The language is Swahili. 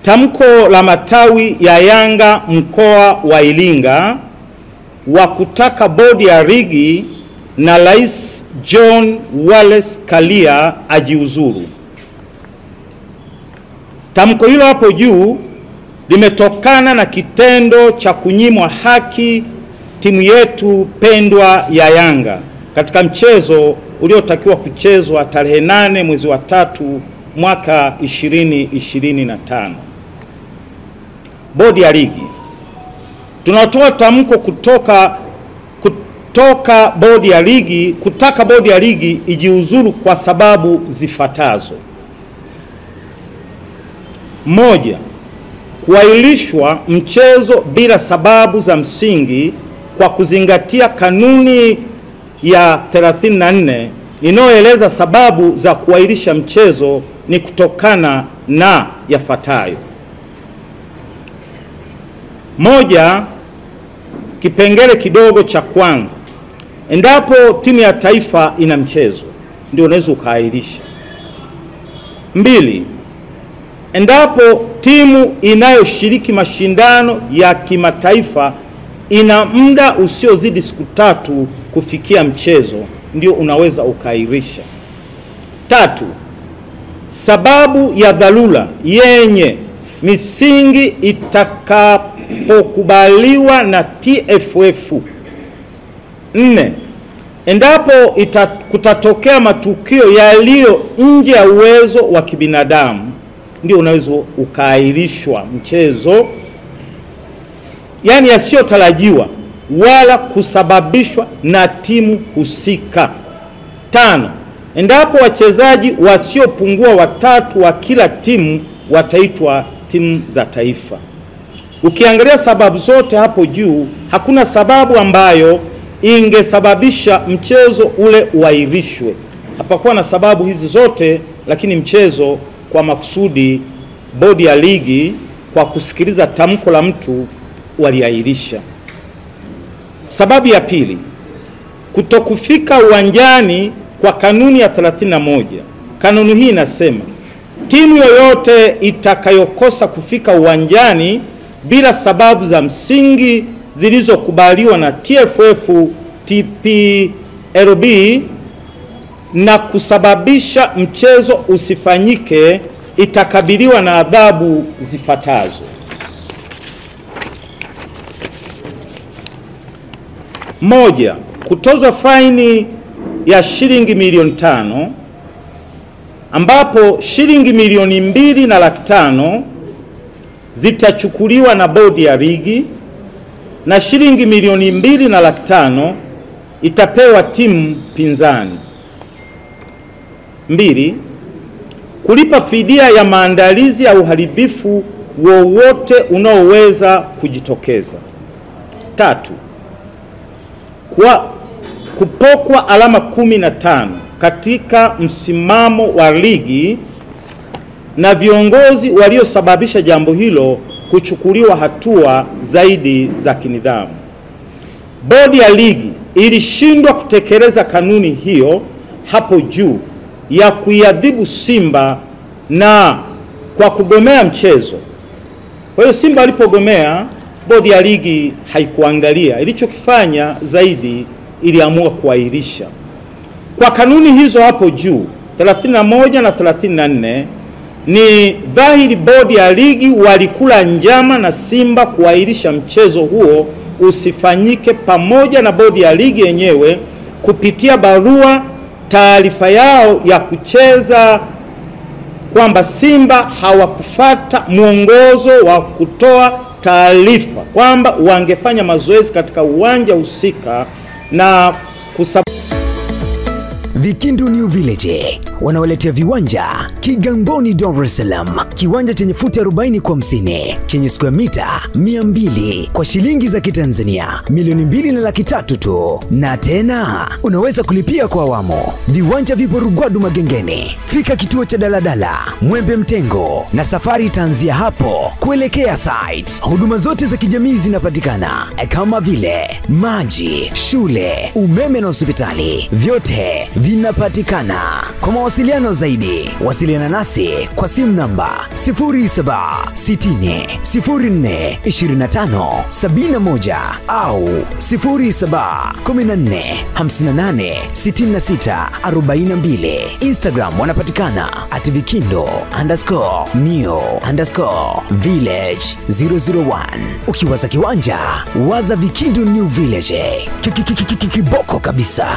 Tamko la matawi ya Yanga mkoa wa Iringa wa kutaka bodi ya ligi na Rais John Wallace Karia ajiuzuru. Tamko hilo hapo juu limetokana na kitendo cha kunyimwa haki timu yetu pendwa ya Yanga katika mchezo uliotakiwa kuchezwa tarehe 8 mwezi wa 3 mwaka 2025. Bodi ya ligi, tunatoa tamko kutaka bodi ya ligi ijiuzuru kwa sababu zifuatazo. 1. Kuahirishwa mchezo bila sababu za msingi kwa kuzingatia kanuni ya 34 inayoeleza sababu za kuahirisha mchezo ni kutokana na yafuatayo. 1. Kipengele kidogo cha kwanza, endapo timu ya taifa ina mchezo ndio unaweza ukaahirisha. 2. Endapo timu inayoshiriki mashindano ya kimataifa ina muda usiozidi siku 3 kufikia mchezo ndio unaweza ukaahirisha. 3. Sababu ya dharura yenye misingi itakapokubaliwa na TFF. 4. Endapo kutatokea matukio yaliyo nje ya uwezo wa kibinadamu ndio unaweza ukaahirishwa mchezo, yani yasiyotarajiwa wala kusababishwa na timu husika. 5. Endapo wachezaji wasiopungua 3 wa kila timu wataitwa timu za taifa. Ukiangalia sababu zote hapo juu, hakuna sababu ambayo ingesababisha mchezo ule uahirishwe. Hapakuwa na sababu hizi zote, lakini mchezo kwa makusudi bodi ya ligi kwa kusikiliza tamko la mtu waliahirisha. Sababu ya pili, kutokufika uwanjani kwa kanuni ya 31. Kanuni hii inasema timu yoyote itakayokosa kufika uwanjani bila sababu za msingi zilizokubaliwa na TFF, TPLB na kusababisha mchezo usifanyike itakabiliwa na adhabu zifuatazo. 1. Kutozwa faini ya shilingi milioni 5, ambapo shilingi milioni 2,500,000 zitachukuliwa na bodi ya ligi na shilingi milioni 2,500,000 itapewa timu pinzani. 2. Kulipa fidia ya maandalizi ya uharibifu wowote unaoweza kujitokeza. 3. Kupokwa alama 15 katika msimamo wa ligi na viongozi waliosababisha jambo hilo kuchukuliwa hatua zaidi za kinidhamu. Bodi ya ligi ilishindwa kutekeleza kanuni hiyo hapo juu ya kuiadhibu Simba na kwa kugomea mchezo. Kwa hiyo Simba walipogomea, bodi ya ligi haikuangalia, ilichokifanya zaidi iliamua kuahirisha. Kwa kanuni hizo hapo juu 31 na 34, ni dhahiri bodi ya ligi walikula njama na Simba kuahirisha mchezo huo usifanyike, pamoja na bodi ya ligi yenyewe kupitia barua taarifa yao ya kucheza kwamba Simba hawakufuata mwongozo wa kutoa taarifa kwamba wangefanya mazoezi katika uwanja husika na Vikindu New Village wanawaletea viwanja Kigamboni, Dar es Salaam. Kiwanja chenye futi 40 kwa 50 chenye square mita 200 kwa shilingi za Kitanzania milioni 2,300,000 tu, na tena unaweza kulipia kwa awamu. Viwanja vipo Rugwadu Magengeni. Fika kituo cha daladala Mwembe Mtengo na safari itaanzia hapo kuelekea site. Huduma zote za kijamii zinapatikana kama vile maji, shule, umeme na hospitali. Vyote vinapatikana. Kwa mawasiliano zaidi, wasiliana nasi kwa simu namba 0760042571 au 0714586642. Instagram wanapatikana @vikindo_new_village 001. Ukiwaza kiwanja, waza Vikindo New Village. Kiboko kabisa.